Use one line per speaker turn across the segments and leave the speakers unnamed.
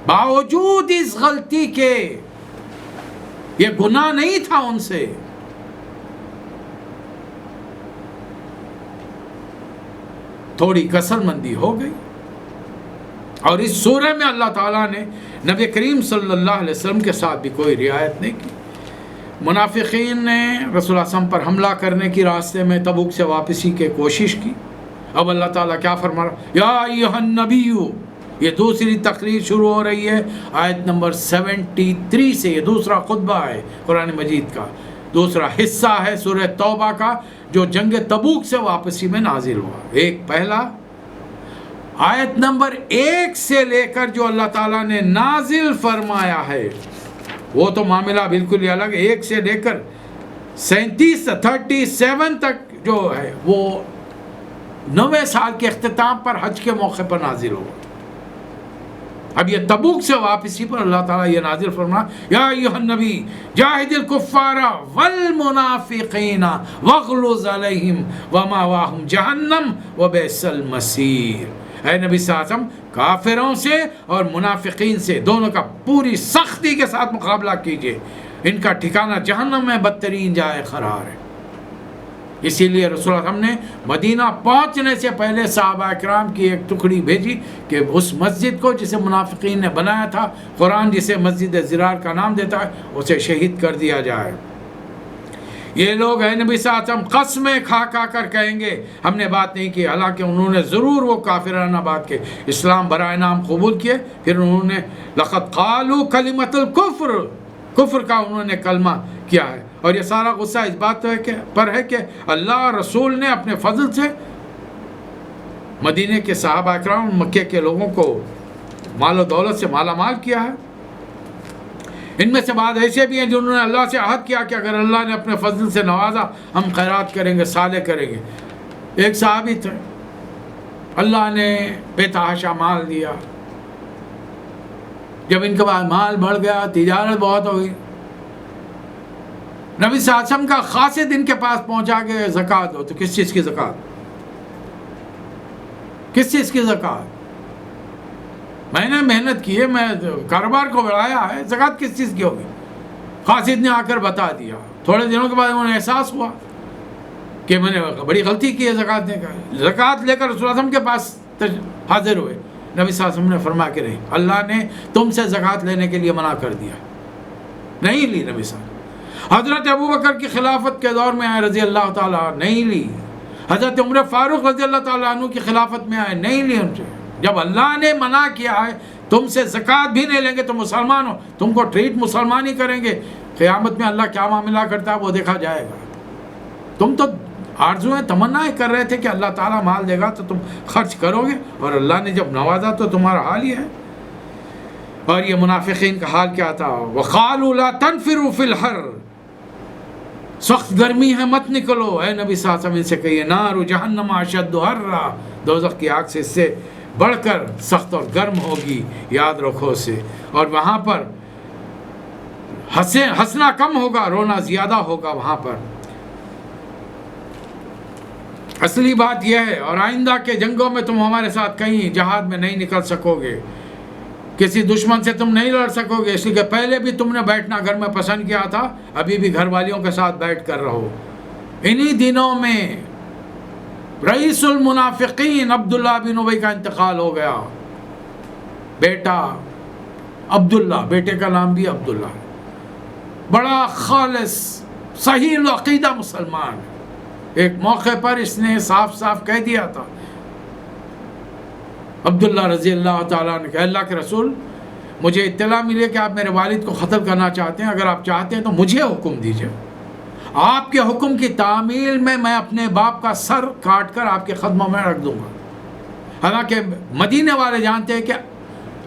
باوجود اس غلطی کے، یہ گناہ نہیں تھا ان سے، تھوڑی کسل مندی ہو گئی۔ اور اس سورہ میں اللہ تعالیٰ نے نبی کریم صلی اللہ علیہ وسلم کے ساتھ بھی کوئی رعایت نہیں کی۔ منافقین نے رسول اللہ صلی اللہ علیہ وسلم پر حملہ کرنے کی راستے میں تبوک سے واپسی کی کوشش کی۔ اب اللہ تعالیٰ کیا فرما رہا؟ یا ایھا النبی، یہ دوسری تقریر شروع ہو رہی ہے آیت نمبر 73 سے۔ یہ دوسرا خطبہ ہے قرآن مجید کا، دوسرا حصہ ہے سورہ توبہ کا، جو جنگ تبوک سے واپسی میں نازل ہوا۔ ایک پہلا آیت نمبر 1 سے لے کر جو اللہ تعالیٰ نے نازل فرمایا ہے وہ تو معاملہ بالکل ہی الگ ہے۔ 1 سے لے کر 37 تک جو ہے وہ 9ویں سال کے اختتام پر حج کے موقع پر نازل ہوا۔ اب یہ تبوک سے واپسی پر اللہ تعالیٰ یہ نازل فرما، یا ایھا النبی جاہد الکفار والمنافقین واغلظ علیہم ومأواہم جہنم وبئس المصیر۔ اے نبی صلی اللہ علیہ وسلم، کافروں سے اور منافقین سے دونوں کا پوری سختی کے ساتھ مقابلہ کیجئے، ان کا ٹھکانہ جہنم میں بدترین جائے قرار ہے۔ اسی لیے رسول اللہ صلی اللہ علیہ وسلم نے مدینہ پہنچنے سے پہلے صحابہ اکرام کی ایک ٹکڑی بھیجی کہ اس مسجد کو جسے منافقین نے بنایا تھا، قرآن جسے مسجد زرار کا نام دیتا ہے، اسے شہید کر دیا جائے۔ یہ لوگ اے نبی صلی اللہ علیہ وسلم قسمیں کھا کر کہیں گے ہم نے بات نہیں کی، حالانکہ انہوں نے ضرور وہ کافرانہ بات کے اسلام برائے نام قبول کیے، پھر انہوں نے لقد قالوا کلمۃ الکفر، کفر کا انہوں نے کلمہ کیا ہے۔ اور یہ سارا غصہ اس بات پر ہے کہ اللہ رسول نے اپنے فضل سے مدینے کے صحابہ اکرام، مکے کے لوگوں کو مال و دولت سے مالا مال کیا ہے۔ ان میں سے بعض ایسے بھی ہیں جنہوں نے اللہ سے عہد کیا کہ اگر اللہ نے اپنے فضل سے نوازا ہم خیرات کریں گے، صالح کریں گے۔ ایک صحابی تھے، اللہ نے بے تحاشا مال دیا، جب ان کے پاس مال بڑھ گیا، تجارت بہت ہو گئی، نبی صلی اللہ علیہ وسلم کا قاصد ان کے پاس پہنچا کہ زکوٰۃ دو۔ تو کس چیز کی زکوٰۃ؟ کس چیز کی زکوٰۃ؟ میں نے محنت کی ہے، میں کاروبار کو بڑھایا ہے، زکوٰۃ کس چیز کی ہوگی؟ قاصد نے آ کر بتا دیا۔ تھوڑے دنوں کے بعد انہیں احساس ہوا کہ میں نے بڑی غلطی کی ہے زکوٰۃ دے کر۔ زکوٰۃ لے کر رسول اللہ صلی اللہ علیہ وسلم کے پاس حاضر ہوئے، نبی صلی اللہ علیہ وسلم نے فرمایا کہ نہیں، اللہ نے تم سے زکوٰۃ لینے کے لیے منع کر دیا، نہیں لی نبی صلی اللہ علیہ وسلم۔ حضرت ابوبکر کی خلافت کے دور میں آئے، رضی اللہ تعالیٰ، نہیں لی۔ حضرت عمر فاروق رضی اللہ تعالیٰ عنہ کی خلافت میں آئے، نہیں لی ان سے۔ جب اللہ نے منع کیا ہے تم سے زکوٰۃ بھی نہیں لیں گے، تم مسلمان ہو، تم کو ٹریٹ مسلمان ہی کریں گے، قیامت میں اللہ کیا معاملہ کرتا ہے وہ دیکھا جائے گا۔ تم تو آرزویں تمنائیں کر رہے تھے کہ اللہ تعالیٰ مال دے گا تو تم خرچ کرو گے، اور اللہ نے جب نوازا تو تمہارا حال یہ ہے۔ اور یہ منافقین کا حال کیا تھا؟ وَقَالُوا لَا تَنْفِرُوا فِي الْحَرِّ، سخت گرمی ہے مت نکلو۔ اے نبی صلی اللہ علیہ وسلم ان سے کہیے نار جہنم اشد حرا، دوزخ کی آگ سے اس سے بڑھ کر سخت اور گرم ہوگی، یاد رکھو اسے۔ اور وہاں پر ہنسنا کم ہوگا، رونا زیادہ ہوگا وہاں پر۔ اصلی بات یہ ہے، اور آئندہ کے جنگوں میں تم ہمارے ساتھ کہیں جہاد میں نہیں نکل سکو گے، کسی دشمن سے تم نہیں لڑ سکو گے، اس لیے کہ پہلے بھی تم نے بیٹھنا گھر میں پسند کیا تھا، ابھی بھی گھر والیوں کے ساتھ بیٹھ کر رہو۔ انہی دنوں میں رئیس المنافقین عبداللہ بن ابی کا انتقال ہو گیا، بیٹا عبداللہ، بیٹے کا نام بھی عبداللہ، بڑا خالص صحیح العقیدہ مسلمان۔ ایک موقع پر اس نے صاف صاف کہہ دیا تھا، عبداللہ رضی اللہ تعالیٰ نے کہا اللہ کے رسول مجھے اطلاع ملی کہ آپ میرے والد کو قتل کرنا چاہتے ہیں، اگر آپ چاہتے ہیں تو مجھے حکم دیجئے، آپ کے حکم کی تعمیل میں میں اپنے باپ کا سر کاٹ کر آپ کے قدموں میں رکھ دوں گا۔ حالانکہ مدینے والے جانتے ہیں کہ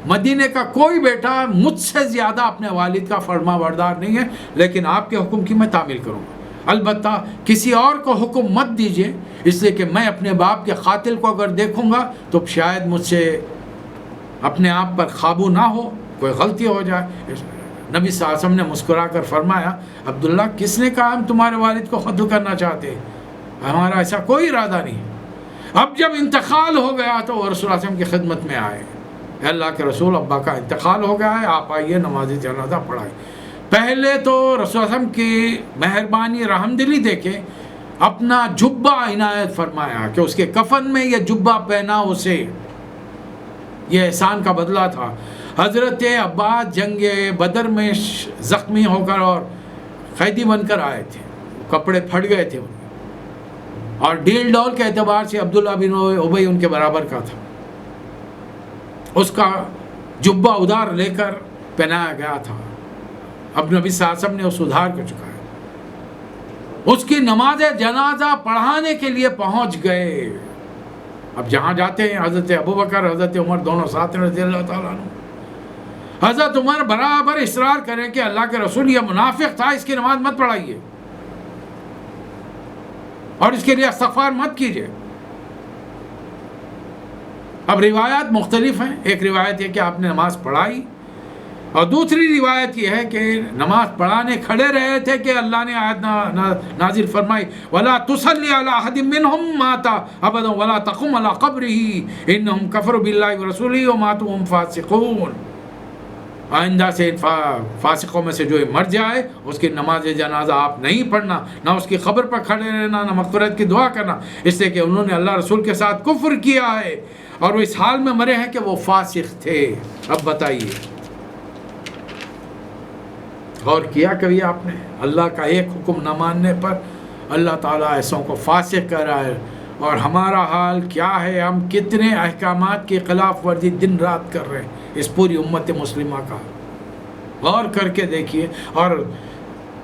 مدینے کا کوئی بیٹا مجھ سے زیادہ اپنے والد کا فرما بردار نہیں ہے، لیکن آپ کے حکم کی میں تعمیل کروں گا، البتہ کسی اور کو حکم مت دیجئے، اس لیے کہ میں اپنے باپ کے قاتل کو اگر دیکھوں گا تو شاید مجھ سے اپنے آپ پر قابو نہ ہو، کوئی غلطی ہو جائے۔ نبی صلی اللہ علیہ وسلم نے مسکرا کر فرمایا عبداللہ کس نے کہا ہم تمہارے والد کو قتل کرنا چاہتے ہیں، ہمارا ایسا کوئی ارادہ نہیں۔ اب جب انتقال ہو گیا تو رسول اللہ صلی اللہ علیہ وسلم کی خدمت میں آئے، اے اللہ کے رسول ابا کا انتقال ہو گیا ہے، آپ آئیے نماز جنازہ پڑھائیں۔ پہلے تو رسول اللہ علیہ وسلم کی مہربانی رحم دلی دیکھیں، اپنا جبہ عنایت فرمایا کہ اس کے کفن میں یہ جبہ پہنا اسے، یہ احسان کا بدلہ تھا۔ حضرت عباس جنگ بدر میں زخمی ہو کر اور قیدی بن کر آئے تھے، کپڑے پھٹ گئے تھے اور ڈیل ڈول کے اعتبار سے عبداللہ بن ابی ان کے برابر کا تھا، اس کا جبہ ادھار لے کر پہنایا گیا تھا۔ اب نبی صلی اللہ علیہ وسلم نے اس ادھار کو چکایا، اس کی نماز جنازہ پڑھانے کے لیے پہنچ گئے۔ اب جہاں جاتے ہیں حضرت ابوبکر حضرت عمر دونوں ساتھ رضی اللہ تعالیٰ عنہ، حضرت عمر برابر اصرار کریں کہ اللہ کے رسول یہ منافق تھا، اس کی نماز مت پڑھائیے اور اس کے لیے استغفار مت کیجیے۔ اب روایات مختلف ہیں، ایک روایت یہ کہ آپ نے نماز پڑھائی، اور دوسری روایت یہ ہے کہ نماز پڑھانے کھڑے رہے تھے کہ اللہ نے آیت نازل فرمائی وَلَا تُصَلِّ عَلَىٰ أَحَدٍ مِّنْهُمْ مَاتَ أَبَدًا وَلَا تَقُمْ عَلَىٰ قَبْرِهِ إِنَّهُمْ كَفَرُوا بِاللَّهِ وَرَسُولِهِ وَمَاتُوا وَهُمْ فَاسِقُونَ۔ آئندہ سے فاسقوں میں سے جو مر جائے اس کی نماز جنازہ آپ نہیں پڑھنا، نہ اس کی قبر پر کھڑے رہنا، نہ مغفرت کی دعا کرنا، اس لیے کہ انہوں نے اللہ رسول کے ساتھ کفر کیا ہے اور وہ اس حال میں مرے ہیں کہ وہ فاسق تھے۔ اب بتائیے، غور کیا کبھی آپ نے اللہ کا ایک حکم نہ ماننے پر اللہ تعالیٰ ایسوں کو فاسق کر رہا ہے، اور ہمارا حال کیا ہے؟ ہم کتنے احکامات کی خلاف ورزی دن رات کر رہے ہیں اس پوری امت مسلمہ کا، غور کر کے دیکھیے، اور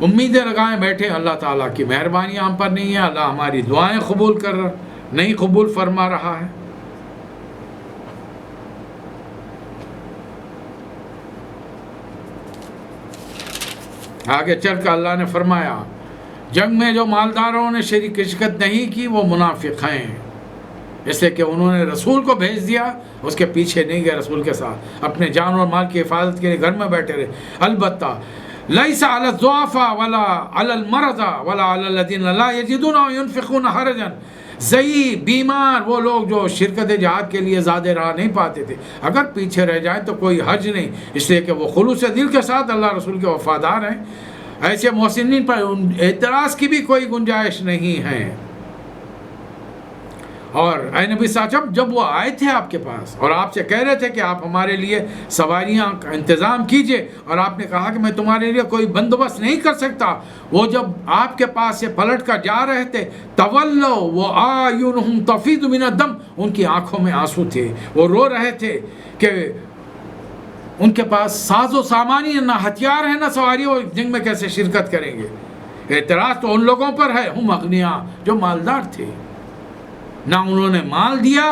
امیدیں لگائیں بیٹھے اللہ تعالیٰ کی مہربانی ہم پر نہیں ہے، اللہ ہماری دعائیں نہیں قبول فرما رہا ہے۔ آگے چل کر اللہ نے فرمایا جنگ میں جو مالداروں نے شرکت نہیں کی وہ منافق ہیں، اس لیے کہ انہوں نے رسول کو بھیج دیا، اس کے پیچھے نہیں گئے، رسول کے ساتھ اپنے جان اور مال کی حفاظت کے لیے گھر میں بیٹھے رہے۔ البتہ لیس علی الضعفاء ولا علی المرضى ولا علی الذین لا یجدون ينفقون حرجا، ضعیف بیمار وہ لوگ جو شرکت جہاد کے لیے زیادہ راہ نہیں پاتے تھے، اگر پیچھے رہ جائیں تو کوئی حرج نہیں، اس لیے کہ وہ خلوص دل کے ساتھ اللہ رسول کے وفادار ہیں، ایسے محسنین پر اعتراض کی بھی کوئی گنجائش نہیں ہے۔ اور اے نبی صلی اللہ علیہ وسلم جب وہ آئے تھے آپ کے پاس اور آپ سے کہہ رہے تھے کہ آپ ہمارے لیے سواریاں کا انتظام کیجئے، اور آپ نے کہا کہ میں تمہارے لیے کوئی بندوبست نہیں کر سکتا، وہ جب آپ کے پاس سے پلٹ کر جا رہے تھے تولوا وَأَعْيُنُهُمْ تَفِيضُ مِنَ الدَّمْ، ان کی آنکھوں میں آنسو تھے، وہ رو رہے تھے کہ ان کے پاس ساز و سامان ہی نہ ہتھیار ہے نہ سواری، وہ جنگ میں کیسے شرکت کریں گے۔ اعتراض تو ان لوگوں پر ہے ہم اغنیاء جو مالدار تھے، نہ انہوں نے مال دیا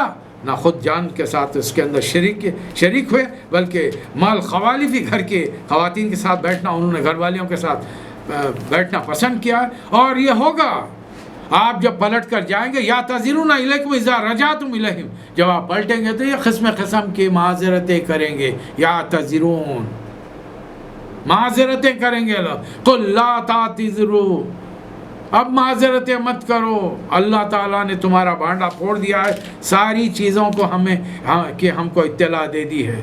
نہ خود جان کے ساتھ اس کے اندر شریک ہوئے، بلکہ مال خوالف ہی گھر کے خواتین کے ساتھ بیٹھنا، انہوں نے گھر والیوں کے ساتھ بیٹھنا پسند کیا، اور یہ ہوگا آپ جب پلٹ کر جائیں گے یا تَعْذِرُونَ إِلَيْكُمْ إِذَا رَجَعْتُمْ إِلَيْهِمْ، جب آپ پلٹیں گے تو یہ قسم کی معذرتیں کریں گے، یا تَعْذِرُونَ معذرتیں کریں گے، قُلْ لَا تَعْتَذِرُوا اب معذرتیں مت کرو، اللہ تعالیٰ نے تمہارا بانڈا پھوڑ دیا ہے، ساری چیزوں کو ہم کو اطلاع دے دی ہے۔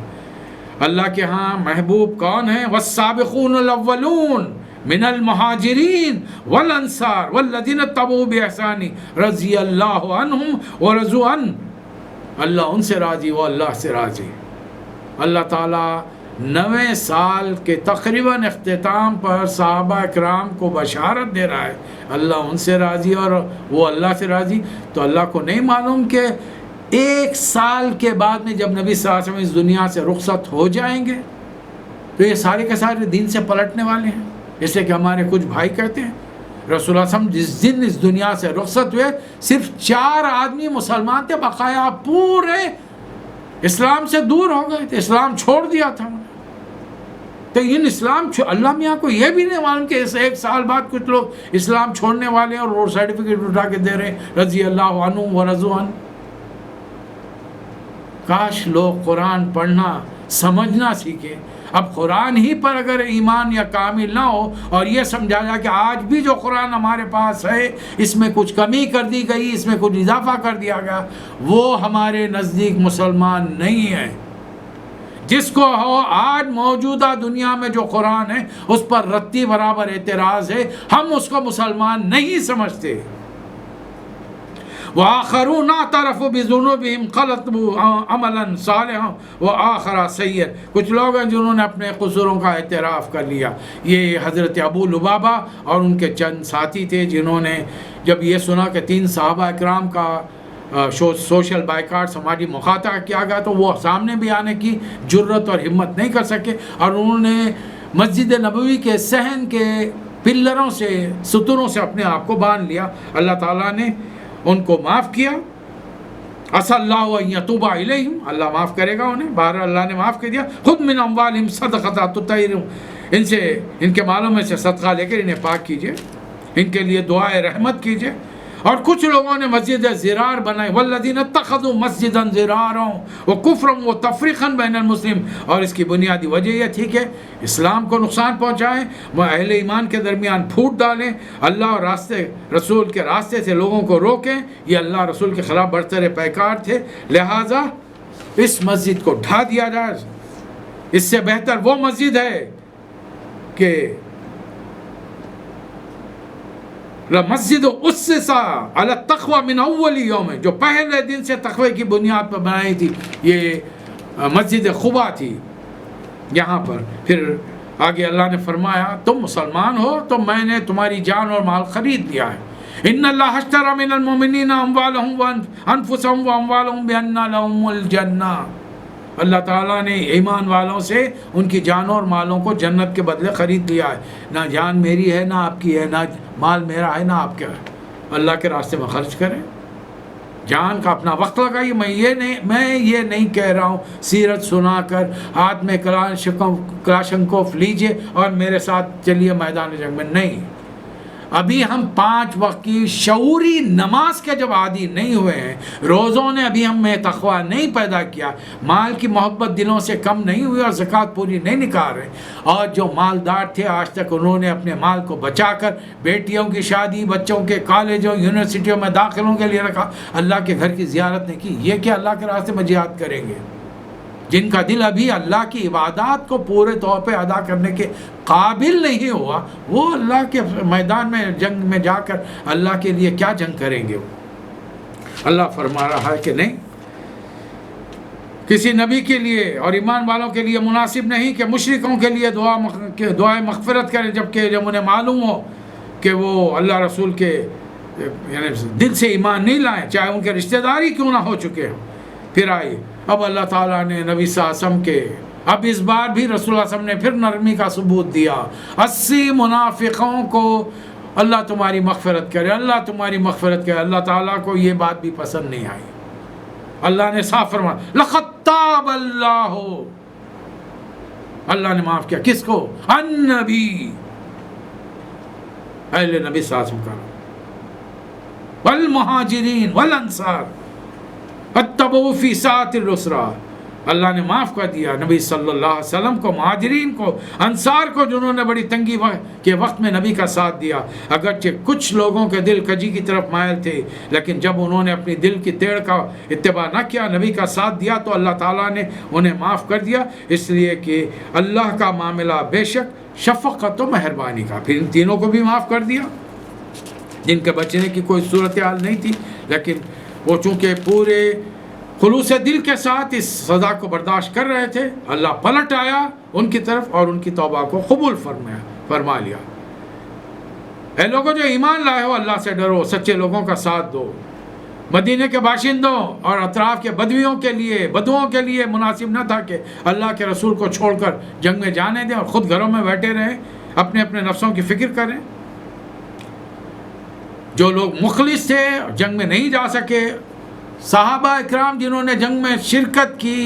اللہ کے ہاں محبوب کون ہیں؟ وَالسَّابِقُونَ الْأَوَّلُونَ من المہاجرین والانصار والذین اتبعوا بإحسان رضی اللہ عنہم ورضوا عنہ، اللہ ان سے راضی وہ اللہ سے راضی۔ اللہ تعالیٰ 9 سال کے تقریباً اختتام پر صحابہ اکرام کو بشارت دے رہا ہے اللہ ان سے راضی اور وہ اللہ سے راضی۔ تو اللہ کو نہیں معلوم کہ 1 سال کے بعد میں جب نبی صلی اللہ علیہ وسلم اس دنیا سے رخصت ہو جائیں گے تو یہ سارے کے سارے دین سے پلٹنے والے ہیں، اس لیے کہ ہمارے کچھ بھائی کہتے ہیں رسول اللہ صلی اللہ علیہ وسلم جس دن اس دنیا سے رخصت ہوئے صرف 4 آدمی مسلمان تھے، بقایا پورے اسلام سے دور ہو گئے تھے، اسلام چھوڑ دیا تھا۔ تو ان اسلام اللہ میاں کو یہ بھی نہیں معلوم کہ اس 1 سال بعد کچھ لوگ اسلام چھوڑنے والے ہیں اور وہ سرٹیفکیٹ اٹھا کے دے رہے ہیں رضی اللہ عنہ ورضوا عنہ۔ کاش لوگ قرآن پڑھنا سمجھنا سیکھیں۔ اب قرآن ہی پر اگر ایمان یا کامل نہ ہو اور یہ سمجھا جائے کہ آج بھی جو قرآن ہمارے پاس ہے اس میں کچھ کمی کر دی گئی، اس میں کچھ اضافہ کر دیا گیا، وہ ہمارے نزدیک مسلمان نہیں ہے۔ جس کو ہو آج موجودہ دنیا میں جو قرآن ہے اس پر رتی برابر اعتراض ہے، ہم اس کو مسلمان نہیں سمجھتے۔ وآخرون اعترفوا بذنوبهم خلطوا عملا صالحا وآخر سیئا، کچھ لوگ ہیں جنہوں نے اپنے قصوروں کا اعتراف کر لیا۔ یہ حضرت ابو لبابہ اور ان کے چند ساتھی تھے جنہوں نے جب یہ سنا کہ 3 صحابہ اکرام کا سوشل بائیکاٹ سماجی مخاطبہ کیا گیا تو وہ سامنے بھی آنے کی جرت اور ہمت نہیں کر سکے، اور انہوں نے مسجد نبوی کے صحن کے پلروں سے، ستونوں سے اپنے آپ کو باندھ لیا۔ اللہ تعالیٰ نے ان کو معاف کیا۔ عسى الله ان يتوب عليهم، اللہ معاف کرے گا انہیں، بہر اللہ نے معاف کر دیا۔ خذ من اموالهم صدقۃ تطہرهم، ان سے، ان کے مالوں میں سے صدقہ لے کر انہیں پاک کیجئے، ان کے لیے دعائے رحمت کیجئے۔ اور کچھ لوگوں نے مسجد زرار بنائی، والذین اتخذوا مسجدا زرارا وکفرا وتفریقا بین المسلم، اور اس کی بنیادی وجہ یہ تھی کہ اسلام کو نقصان پہنچائیں، وہ اہل ایمان کے درمیان پھوٹ ڈالیں، اللہ اور رسول کے راستے سے لوگوں کو روکیں۔ یہ اللہ رسول کے خلاف برتر پیکار تھے، لہٰذا اس مسجد کو ڈھا دیا جائے۔ اس سے بہتر وہ مسجد ہے کہ مسجد اسسا علی التقوی من اول یوم، جو پہلے دن سے تقوی کی بنیاد پر بنائی تھی، یہ مسجد قباء تھی۔ یہاں پر پھر آگے اللہ نے فرمایا تم مسلمان ہو تو میں نے تمہاری جان اور مال خرید لیا ہے۔ ان اللہ اشتری من المؤمنین اموالهم وانفسهم واموالهم بان لهم الجنہ، اللہ تعالیٰ نے ایمان والوں سے ان کی جانوں اور مالوں کو جنت کے بدلے خرید لیا ہے۔ نہ جان میری ہے، نہ آپ کی ہے، نہ مال میرا ہے، نہ آپ کا ہے۔ اللہ کے راستے میں خرچ کریں، جان کا اپنا وقت لگائیے۔ میں یہ نہیں کہہ رہا ہوں سیرت سنا کر ہاتھ میں کلاشنکوف لیجئے اور میرے ساتھ چلیے میدان جنگ میں، نہیں۔ ابھی ہم 5 وقت کی شعوری نماز کے جب عادی نہیں ہوئے ہیں، روزوں نے ابھی ہم میں تقویٰ نہیں پیدا کیا، مال کی محبت دلوں سے کم نہیں ہوئی اور زکوٰۃ پوری نہیں نکال رہے، اور جو مالدار تھے آج تک انہوں نے اپنے مال کو بچا کر بیٹیوں کی شادی، بچوں کے کالجوں یونیورسٹیوں میں داخلوں کے لیے رکھا، اللہ کے گھر کی زیارت نہیں کی۔ یہ کہ اللہ کے راستے میں جہاد کریں گے؟ جن کا دل ابھی اللہ کی عبادات کو پورے طور پہ ادا کرنے کے قابل نہیں ہوا، وہ اللہ کے میدان میں جنگ میں جا کر اللہ کے لیے کیا جنگ کریں گے؟ اللہ فرما رہا ہے کہ نہیں، کسی نبی کے لیے اور ایمان والوں کے لیے مناسب نہیں کہ مشرکوں کے لیے دعائے مغفرت کریں، جب انہیں معلوم ہو کہ وہ اللہ رسول کے یعنی دل سے ایمان نہیں لائیں، چاہے ان کے رشتہ داری کیوں نہ ہو چکے ہوں۔ پھر آئیے اب اللہ تعالیٰ نے نبی صلی اللہ علیہ وسلم کے، اب اس بار بھی رسول اللہ صلی اللہ علیہ وسلم نے پھر نرمی کا ثبوت دیا۔ 80 منافقوں کو اللہ تمہاری مغفرت کرے، اللہ تمہاری مغفرت کرے۔ اللہ تعالیٰ کو یہ بات بھی پسند نہیں آئی، اللہ نے صاف فرمایا لقد تاب اللہ، اللہ نے معاف کیا کس کو؟ النبی، اہل نبی صلی اللہ علیہ وسلم کا، والمہاجرین والانصار اتبعوا فی ساعۃ العسرا، اللہ نے معاف کر دیا نبی صلی اللہ علیہ وسلم کو، مہاجرین کو، انصار کو، جنہوں نے بڑی تنگی کے وقت میں نبی کا ساتھ دیا۔ اگرچہ کچھ لوگوں کے دل کجی کی طرف مائل تھے، لیکن جب انہوں نے اپنی دل کی ٹیڑھ کا اتباع نہ کیا، نبی کا ساتھ دیا، تو اللہ تعالیٰ نے انہیں معاف کر دیا، اس لیے کہ اللہ کا معاملہ بے شک شفقت و مہربانی کا۔ پھر ان تینوں کو بھی معاف کر دیا جن کے بچنے کی کوئی صورتحال نہیں تھی، لیکن وہ چونکہ پورے خلوص دل کے ساتھ اس سزا کو برداشت کر رہے تھے، اللہ پلٹ آیا ان کی طرف اور ان کی توبہ کو قبول فرما لیا۔ اے لوگوں جو ایمان لائے ہو، اللہ سے ڈرو، سچے لوگوں کا ساتھ دو۔ مدینے کے باشندوں اور اطراف کے بدوؤں کے لیے مناسب نہ تھا کہ اللہ کے رسول کو چھوڑ کر جنگ میں جانے دیں اور خود گھروں میں بیٹھے رہیں، اپنے اپنے نفسوں کی فکر کریں۔ جو لوگ مخلص تھے جنگ میں نہیں جا سکے، صحابہ اکرام جنہوں نے جنگ میں شرکت کی،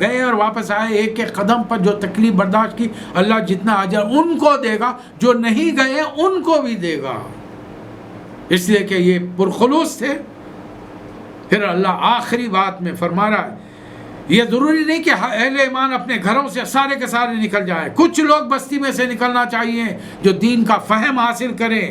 گئے اور واپس آئے، ایک ایک قدم پر جو تکلیف برداشت کی، اللہ جتنا اجر ان کو دے گا، جو نہیں گئے ان کو بھی دے گا، اس لیے کہ یہ پرخلوص تھے۔ پھر اللہ آخری بات میں فرما رہا ہے، یہ ضروری نہیں کہ اہل ایمان اپنے گھروں سے سارے کے سارے نکل جائیں، کچھ لوگ بستی میں سے نکلنا چاہیے جو دین کا فہم حاصل کریں،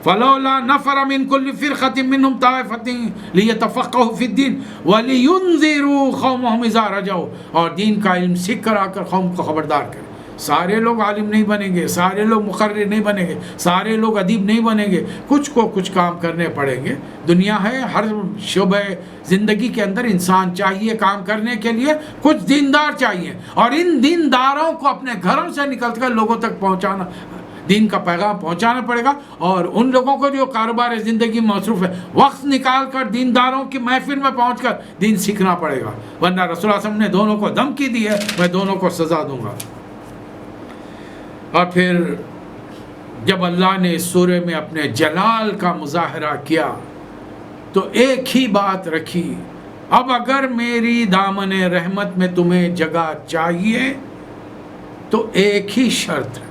فلولا نفر من كل فرقة منهم طائفة ليتفقهوا في الدين ولينذروا قومهم إذا رجعوا، اور دین کا علم سیکھ کر آ کر قوم کو خبردار کرے۔ سارے لوگ عالم نہیں بنیں گے، سارے لوگ مقرر نہیں بنیں گے، سارے لوگ ادیب نہیں بنیں گے، کچھ کو کچھ کام کرنے پڑیں گے۔ دنیا ہے، ہر شعبہ زندگی کے اندر انسان چاہیے کام کرنے کے لیے کچھ دیندار چاہیے، اور ان دینداروں کو اپنے گھروں سے نکل کر لوگوں تک پہنچانا، دین کا پیغام پہنچانا پڑے گا۔ اور ان لوگوں کو جو کاروبار زندگی میں مصروف ہے، وقت نکال کر دینداروں کی محفل میں پہنچ کر دین سیکھنا پڑے گا، ورنہ رسول اللہ صلی اللہ علیہ وسلم نے دونوں کو دھمکی دی ہے، میں دونوں کو سزا دوں گا۔ اور پھر جب اللہ نے اس سورہ میں اپنے جلال کا مظاہرہ کیا تو ایک ہی بات رکھی، اب اگر میری دامن رحمت میں تمہیں جگہ چاہیے تو ایک ہی شرط ہے،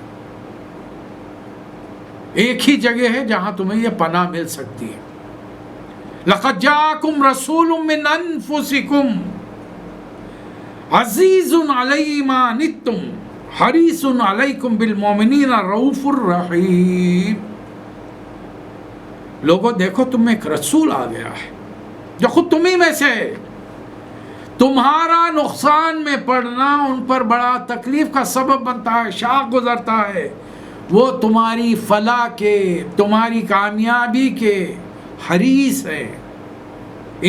ایک ہی جگہ ہے جہاں تمہیں یہ پناہ مل سکتی ہے۔ لَقَدْ جَاءَكُمْ رَسُولٌ مِّنْ أَنفُسِكُمْ عَزِيزٌ عَلَيْهِ مَا عَنِتُّمْ حَرِيصٌ عَلَيْكُمْ بِالْمُؤْمِنِينَ رَءُوفٌ رَحِيمٌ۔ لوگوں دیکھو تم میں ایک رسول آ گیا ہے جو خود تمہیں میں سے ہے، تمہارا نقصان میں پڑنا ان پر بڑا تکلیف کا سبب بنتا ہے، شاق گزرتا ہے، وہ تمہاری فلاح کے، تمہاری کامیابی کے حریص ہے،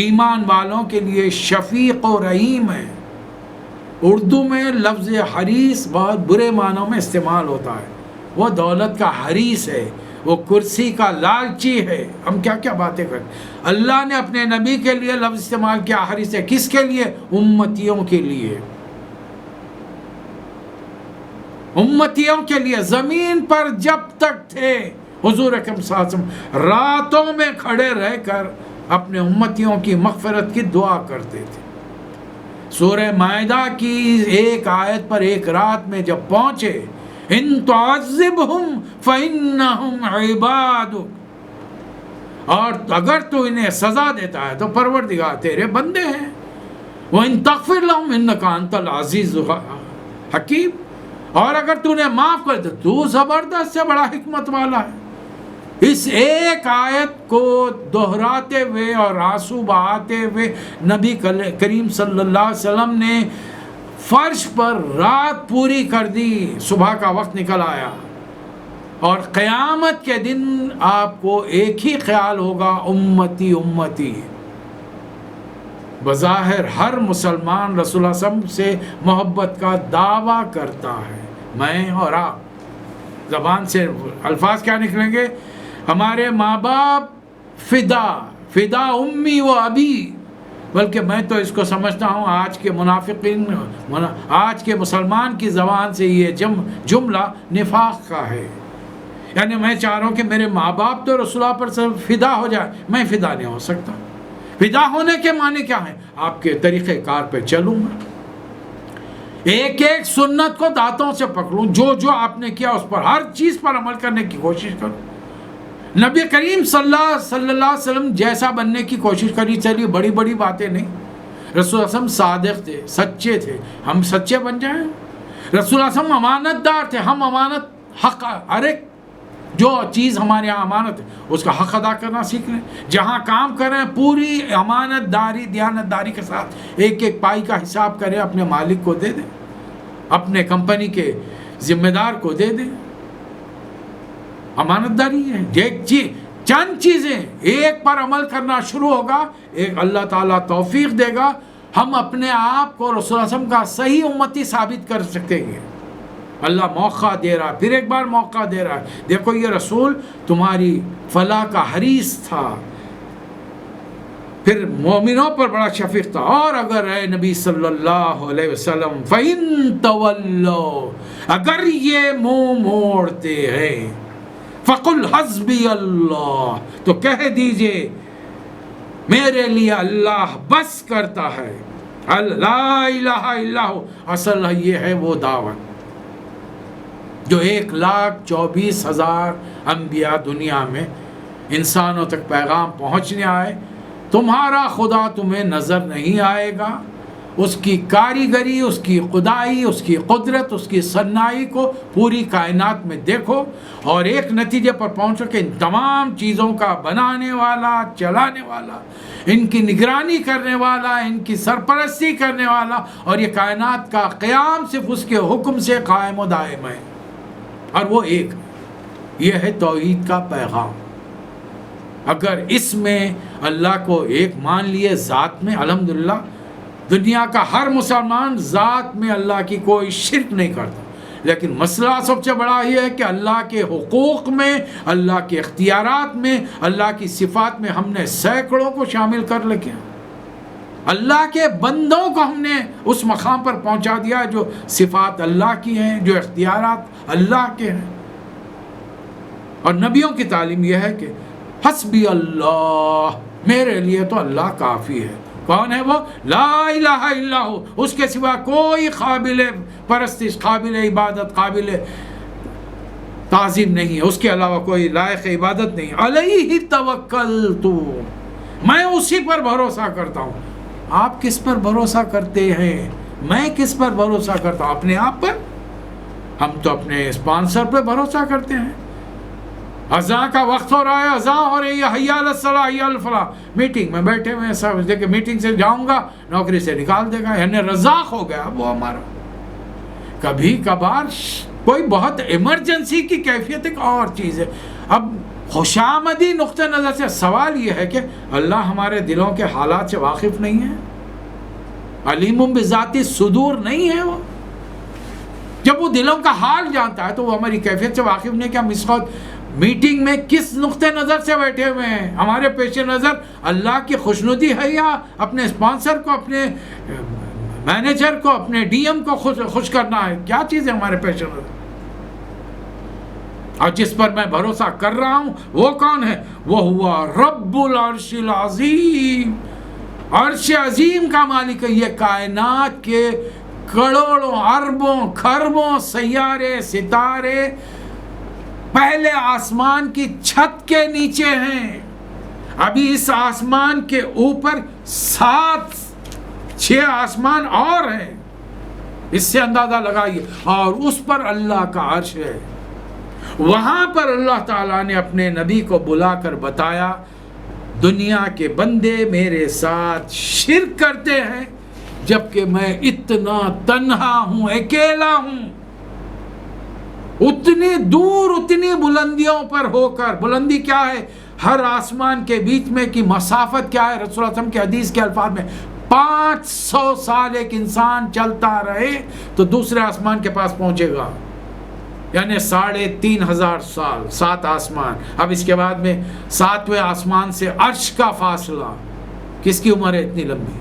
ایمان والوں کے لیے شفیق و رحیم ہے۔ اردو میں لفظ حریص بہت برے معنوں میں استعمال ہوتا ہے، وہ دولت کا حریص ہے، وہ کرسی کا لالچی ہے۔ ہم کیا کیا باتیں کریں۔ اللہ نے اپنے نبی کے لیے لفظ استعمال کیا حریص ہے، کس کے لیے؟ امتیوں کے لیے، امتیوں کے لیے۔ زمین پر جب تک تھے حضور اکرم صلی اللہ علیہ وسلم راتوں میں کھڑے رہ کر اپنے امتیوں کی مغفرت کی دعا کرتے تھے۔ سورہ مائدہ کی ایک آیت پر ایک رات میں جب پہنچے، ان تعذبہم فإنہم عبادک، اور اگر تو انہیں سزا دیتا ہے تو پروردگار تیرے بندے ہیں، وَإِن تَغْفِرْ لَهُمْ إِنَّكَ أَنْتَ الْعَزِيزُ الحکیم، اور اگر تو انہیں معاف کر دے تو زبردست سے بڑا حکمت والا ہے۔ اس ایک آیت کو دہراتے ہوئے اور آنسو بہاتے ہوئے نبی کریم صلی اللہ علیہ وسلم نے فرش پر رات پوری کر دی، صبح کا وقت نکل آیا، اور قیامت کے دن آپ کو ایک ہی خیال ہوگا، امتی امتی۔ بظاہر ہر مسلمان رسول اللہ صلی اللہ علیہ وسلم سے محبت کا دعویٰ کرتا ہے، میں اور آپ، زبان سے الفاظ کیا نکلیں گے؟ ہمارے ماں باپ فدا، فدا امی و ابی، بلکہ میں تو اس کو سمجھتا ہوں آج کے منافقین، آج کے مسلمان کی زبان سے یہ جملہ نفاق کا ہے۔ یعنی میں چاہ رہا ہوں کہ میرے ماں باپ تو رسول اللہ پر فدا ہو جائے، میں فدا نہیں ہو سکتا۔ فدا ہونے کے معنی کیا ہے؟ آپ کے طریقہ کار پہ چلوں گا، ایک ایک سنت کو دانتوں سے پکڑوں، جو جو آپ نے کیا اس پر، ہر چیز پر عمل کرنے کی کوشش کروں۔ نبی کریم صلی اللہ علیہ وسلم جیسا بننے کی کوشش کری، چلیے بڑی بڑی باتیں نہیں۔ رسول اللہ صلی اللہ علیہ وسلم صادق تھے، سچے تھے، ہم سچے بن جائیں۔ رسول اللہ صلی اللہ علیہ وسلم امانت دار تھے، ہم امانت حق، ہر ایک جو چیز ہمارے یہاں امانت ہے اس کا حق ادا کرنا سیکھ لیں۔ جہاں کام کریں پوری امانت داری، دیانت داری کے ساتھ ایک ایک پائی کا حساب کریں، اپنے مالک کو دے دیں، اپنے کمپنی کے ذمہ دار کو دے دیں۔ امانت داری ہے، چند چیزیں ایک پر عمل کرنا شروع ہوگا، ایک اللہ تعالیٰ توفیق دے گا، ہم اپنے آپ کو رسول اللہ علیہ وسلم کا صحیح امتی ثابت کر سکتے ہیں۔ اللہ موقع دے رہا ہے، پھر ایک بار موقع دے رہا ہے، دیکھو یہ رسول تمہاری فلاح کا حریص تھا، پھر مومنوں پر بڑا شفیق تھا۔ اور اگر اے نبی صلی اللہ علیہ وسلم فَإِن تَوَلَّوْا، اگر یہ منہ موڑتے ہیں، فَقُلْ حَسْبِيَ اللَّهُ، تو کہہ دیجئے میرے لیے اللہ بس کرتا ہے، لا الہ الا ہو۔ اصل یہ ہے وہ دعوت جو 1,24,000 انبیاء دنیا میں انسانوں تک پیغام پہنچنے آئے۔ تمہارا خدا تمہیں نظر نہیں آئے گا، اس کی کاریگری، اس کی خدائی، اس کی قدرت، اس کی صنائی کو پوری کائنات میں دیکھو اور ایک نتیجے پر پہنچو کہ ان تمام چیزوں کا بنانے والا، چلانے والا، ان کی نگرانی کرنے والا، ان کی سرپرستی کرنے والا اور یہ کائنات کا قیام صرف اس کے حکم سے قائم و دائم ہے، اور وہ ایک ہے۔ یہ ہے توحید کا پیغام۔ اگر اس میں اللہ کو ایک مان لیے ذات میں، الحمدللہ دنیا کا ہر مسلمان ذات میں اللہ کی کوئی شرک نہیں کرتا، لیکن مسئلہ سب سے بڑا یہ ہے کہ اللہ کے حقوق میں، اللہ کے اختیارات میں، اللہ کی صفات میں ہم نے سینکڑوں کو شامل کر لیا، اللہ کے بندوں کو ہم نے اس مقام پر پہنچا دیا جو صفات اللہ کی ہیں، جو اختیارات اللہ کے ہیں۔ اور نبیوں کی تعلیم یہ ہے کہ حسبی اللہ، میرے لیے تو اللہ کافی ہے۔ کون ہے وہ؟ لا الہ الا ہو، اس کے سوا کوئی قابل پرستش، قابل عبادت، قابل تعظیم نہیں ہے، اس کے علاوہ کوئی لائق عبادت نہیں۔ علیہ توکلت، میں اسی پر بھروسہ کرتا ہوں۔ آپ کس پر بھروسہ کرتے ہیں؟ میں کس پر بھروسہ کرتا ہوں؟ اپنے آپ پر؟ ہم تو اپنے اسپانسر پہ بھروسہ کرتے ہیں۔ اذان کا وقت ہو رہا ہے، اذان ہو رہی ہے، حی علی الصلاۃ، حی علی الفلاح، میٹنگ میں بیٹھے ہوئے ہیں سب، دیکھیں میٹنگ سے جاؤں گا نوکری سے نکال دے گا، یعنی رزاق ہو گیا وہ ہمارا۔ کبھی کبھار کوئی بہت ایمرجنسی کی کیفیت ایک اور چیز ہے۔ اب خوشامدی نقطہ نظر سے سوال یہ ہے کہ اللہ ہمارے دلوں کے حالات سے واقف نہیں ہے؟ علیم بذات الصدور نہیں ہے وہ؟ جب وہ دلوں کا حال جانتا ہے تو وہ ہماری کیفیت سے واقف نہیں کہ ہم اس وقت میٹنگ میں کس نقطہ نظر سے بیٹھے ہوئے ہیں؟ ہمارے پیش نظر اللہ کی خوشنودی ہے یا اپنے اسپانسر کو، اپنے مینیجر کو، اپنے ڈی ایم کو خوش کرنا ہے؟ کیا چیز ہے ہمارے پیش نظر؟ اور جس پر میں بھروسہ کر رہا ہوں وہ کون ہے؟ وہ ہوا رب العرش العظیم، عرش عظیم کا مالک ہے۔ یہ کائنات کے کروڑوں، اربوں، کھربوں سیارے، ستارے پہلے آسمان کی چھت کے نیچے ہیں، ابھی اس آسمان کے اوپر 6 آسمان اور ہیں، اس سے اندازہ لگائیے، اور اس پر اللہ کا عرش ہے۔ وہاں پر اللہ تعالیٰ نے اپنے نبی کو بلا کر بتایا، دنیا کے بندے میرے ساتھ شرک کرتے ہیں جبکہ میں اتنا تنہا ہوں، اکیلا ہوں، اتنی دور، اتنی بلندیوں پر ہو کر۔ بلندی کیا ہے؟ ہر آسمان کے بیچ میں کی مسافت کیا ہے؟ رسول اللہ صلی اللہ علیہ وسلم کے حدیث کے الفاظ میں 500 سال ایک انسان چلتا رہے تو دوسرے آسمان کے پاس پہنچے گا، یعنی 3500 سال، 7 آسمان۔ اب اس کے بعد میں 7ویں آسمان سے عرش کا فاصلہ، کس کی عمر ہے اتنی لمبی؟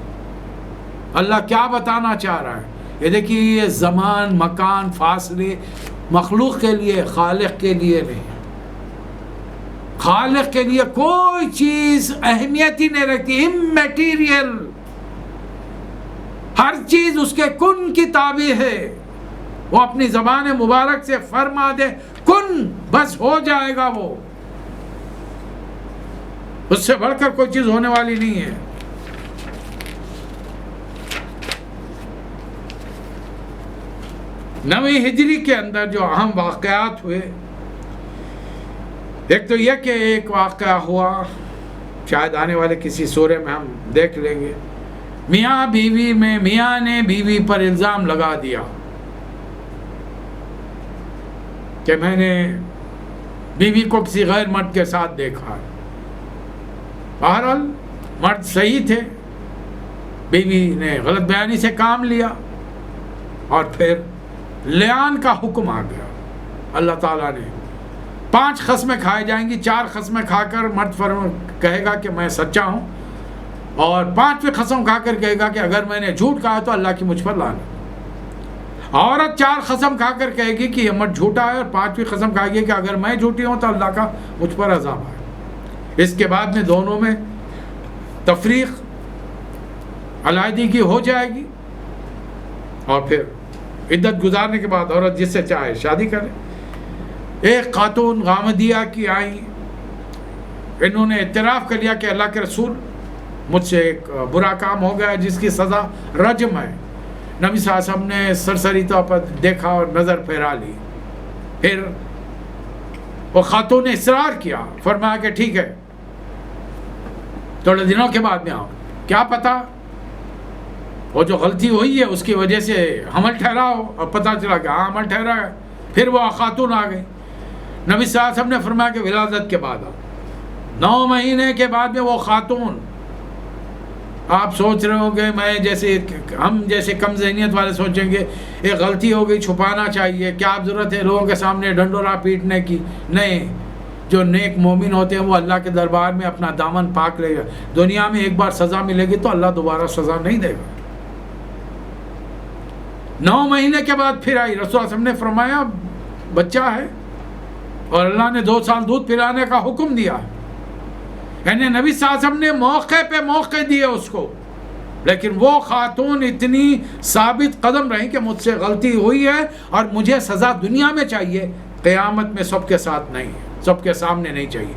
اللہ کیا بتانا چاہ رہا ہے؟ یہ دیکھیے، یہ زمان، مکان، فاصلے مخلوق کے لیے، خالق کے لیے نہیں۔ خالق کے لیے کوئی چیز اہمیت ہی نہیں رکھتی، اممیٹیریل، ہر چیز اس کے کن کی تابع ہے۔ وہ اپنی زبان مبارک سے فرما دے کن، بس ہو جائے گا، وہ اس سے بڑھ کر کوئی چیز ہونے والی نہیں ہے۔ نویں ہجری کے اندر جو اہم واقعات ہوئے، ایک تو یہ کہ ایک واقعہ ہوا، شاید آنے والے کسی سورے میں ہم دیکھ لیں گے، میاں بیوی میں میاں نے بیوی پر الزام لگا دیا کہ میں نے بیوی کو کسی غیر مرد کے ساتھ دیکھا۔ بہرحال مرد صحیح تھے، بیوی نے غلط بیانی سے کام لیا، اور پھر لیان کا حکم آ گیا۔ اللہ تعالیٰ نے 5 قسمیں کھائے جائیں گی، 4 قسمیں کھا کر مرد کہے گا کہ میں سچا ہوں، اور 5ویں قسم کھا کر کہے گا کہ اگر میں نے جھوٹ کہا تو اللہ کی مجھ پر لعنت۔ عورت 4 قسم کھا کر کہے گی کہ یہ مرد جھوٹا ہے، اور 5ویں قسم کہے گی کہ اگر میں جھوٹی ہوں تو اللہ کا مجھ پر عذاب ہے۔ اس کے بعد میں دونوں میں تفریق، علیحدگی ہو جائے گی، اور پھر عدت گزارنے کے بعد عورت جس سے چاہے شادی کرے۔ ایک خاتون غامدیہ کی آئیں، انہوں نے اعتراف کر لیا کہ اللہ کے رسول مجھ سے ایک برا کام ہو گیا جس کی سزا رجم ہے. نبی صلی اللہ علیہ وسلم نے سرسری طور پر دیکھا اور نظر پھیرا لی. پھر وہ خاتون نے اصرار کیا, فرمایا کہ ٹھیک ہے تھوڑے دنوں کے بعد میں آؤ, کیا پتہ وہ جو غلطی ہوئی ہے اس کی وجہ سے حمل ٹھہرا ہو. اور پتہ چلا کہ ہاں حمل ٹھہرا ہے. پھر وہ خاتون آ گئی. نبی صلی اللہ علیہ وسلم نے فرمایا کہ ولادت کے بعد آؤ. 9 مہینے کے بعد میں وہ خاتون, آپ سوچ رہے ہو گے میں جیسے ہم جیسے کم ذہنیت والے سوچیں گے ایک غلطی ہو گئی چھپانا چاہیے, کیا ضرورت ہے لوگوں کے سامنے ڈنڈورا پیٹنے کی. نہیں, جو نیک مومن ہوتے ہیں وہ اللہ کے دربار میں اپنا دامن پاک لے گا. دنیا میں ایک بار سزا ملے گی تو اللہ دوبارہ سزا نہیں دے گا. 9 مہینے کے بعد پھر آئی. رسول اللہ صلی اللہ علیہ وسلم نے فرمایا بچہ ہے اور اللہ نے 2 سال دودھ پلانے کا حکم دیا. یعنی نبی صلی اللہ علیہ وسلم نے موقع پہ موقع دیے اس کو, لیکن وہ خاتون اتنی ثابت قدم رہی کہ مجھ سے غلطی ہوئی ہے اور مجھے سزا دنیا میں چاہیے, قیامت میں سب کے ساتھ نہیں, سب کے سامنے نہیں چاہیے.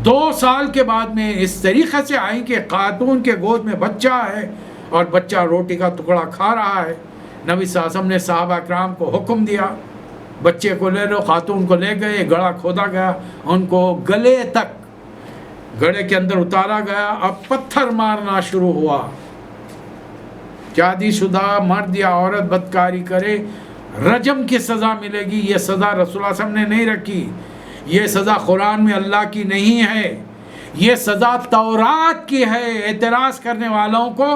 2 سال کے بعد میں اس طریقے سے آئی کہ خاتون کے گود میں بچہ ہے اور بچہ روٹی کا ٹکڑا کھا رہا ہے. نبی صلی اللہ علیہ وسلم نے صحابہ کرام کو حکم دیا بچے کو لے لو. خاتون کو لے گئے, گڑھا کھودا گیا, ان کو گلے تک گڑھے کے اندر اتارا گیا. اب پتھر مارنا شروع ہوا. شادی شدہ مرد یا عورت بدکاری کرے رجم کی سزا ملے گی. یہ سزا رسول اللہ صلی اللہ علیہ وسلم نے نہیں رکھی, یہ سزا قرآن میں اللہ کی نہیں ہے, یہ سزا تورات کی ہے. اعتراض کرنے والوں کو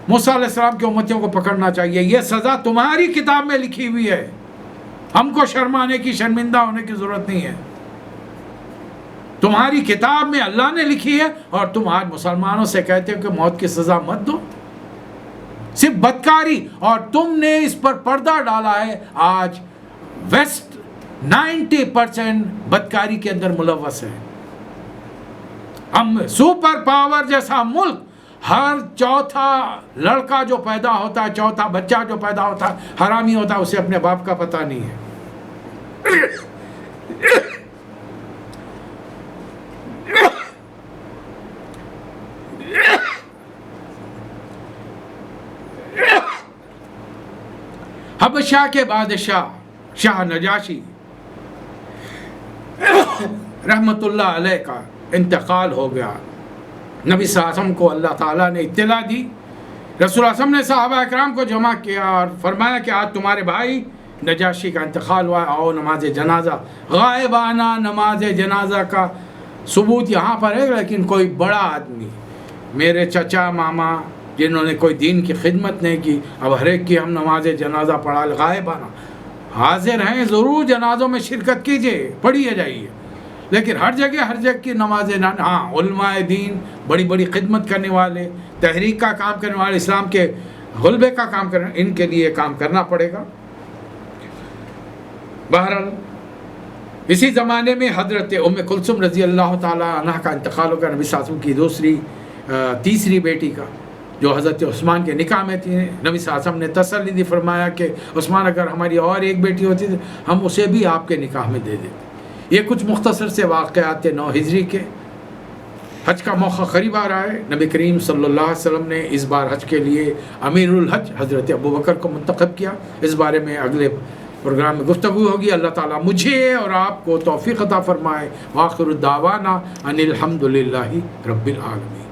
موسیٰ علیہ السلام کی امتیوں کو پکڑنا چاہیے. یہ سزا تمہاری کتاب میں لکھی ہوئی ہے, ہم کو شرمانے کی شرمندہ ہونے کی ضرورت نہیں ہے. تمہاری کتاب میں اللہ نے لکھی ہے اور تم آج مسلمانوں سے کہتے ہو کہ موت کی سزا مت دو. صرف بدکاری, اور تم نے اس پر پردہ ڈالا ہے. آج ویسٹ 90% بدکاری کے اندر ملوث ہے. ہم سپر پاور جیسا ملک, ہر چوتھا لڑکا جو پیدا ہوتا ہے, چوتھا بچہ جو پیدا ہوتا ہے حرامی ہوتا ہے, اسے اپنے باپ کا پتہ نہیں ہے. حبشہ کے بادشاہ شاہ نجاشی رحمت اللہ علیہ کا انتقال ہو گیا. نبی صلی اللہ علیہ وسلم کو اللہ تعالیٰ نے اطلاع دی. رسول اللہ صلی اللہ علیہ وسلم نے صحابہ اکرام کو جمع کیا اور فرمایا کہ آج تمہارے بھائی نجاشی کا انتقال ہوا, آؤ نماز جنازہ. غائبانہ نماز جنازہ کا ثبوت یہاں پر ہے, لیکن کوئی بڑا آدمی, میرے چچا ماما جنہوں نے کوئی دین کی خدمت نہیں کی, اب ہر ایک کی ہم نماز جنازہ پڑھا. غائبانہ حاضر ہیں, ضرور جنازوں میں شرکت کیجئے, پڑھیے جائیے, لیکن ہر جگہ کی نماز. ہاں علماء دین, بڑی بڑی خدمت کرنے والے, تحریک کا کام کرنے والے, اسلام کے غلبے کا کام کرنے, ان کے لیے کام کرنا پڑے گا. بہرحال اسی زمانے میں حضرت ام کلثوم رضی اللہ تعالیٰ عنہ کا انتقال ہو گیا. نبی صلی اللہ علیہ وسلم کی تیسری بیٹی کا, جو حضرت عثمان کے نکاح میں تھی. نبی صلی اللہ علیہ وسلم نے تسلی دی, فرمایا کہ عثمان اگر ہماری اور ایک بیٹی ہوتی تو ہم اسے بھی آپ کے نکاح میں دے دیتے. یہ کچھ مختصر سے واقعات 9 ہجری کے. حج کا موقع قریب آ رہا ہے. نبی کریم صلی اللہ علیہ وسلم نے اس بار حج کے لیے امیر الحج حضرت ابو بکر کو منتخب کیا. اس بارے میں اگلے پروگرام میں گفتگو ہوگی. اللہ تعالیٰ مجھے اور آپ کو توفیق عطا فرمائے. وآخر الدعوانا ان الحمد للہ رب العالمین.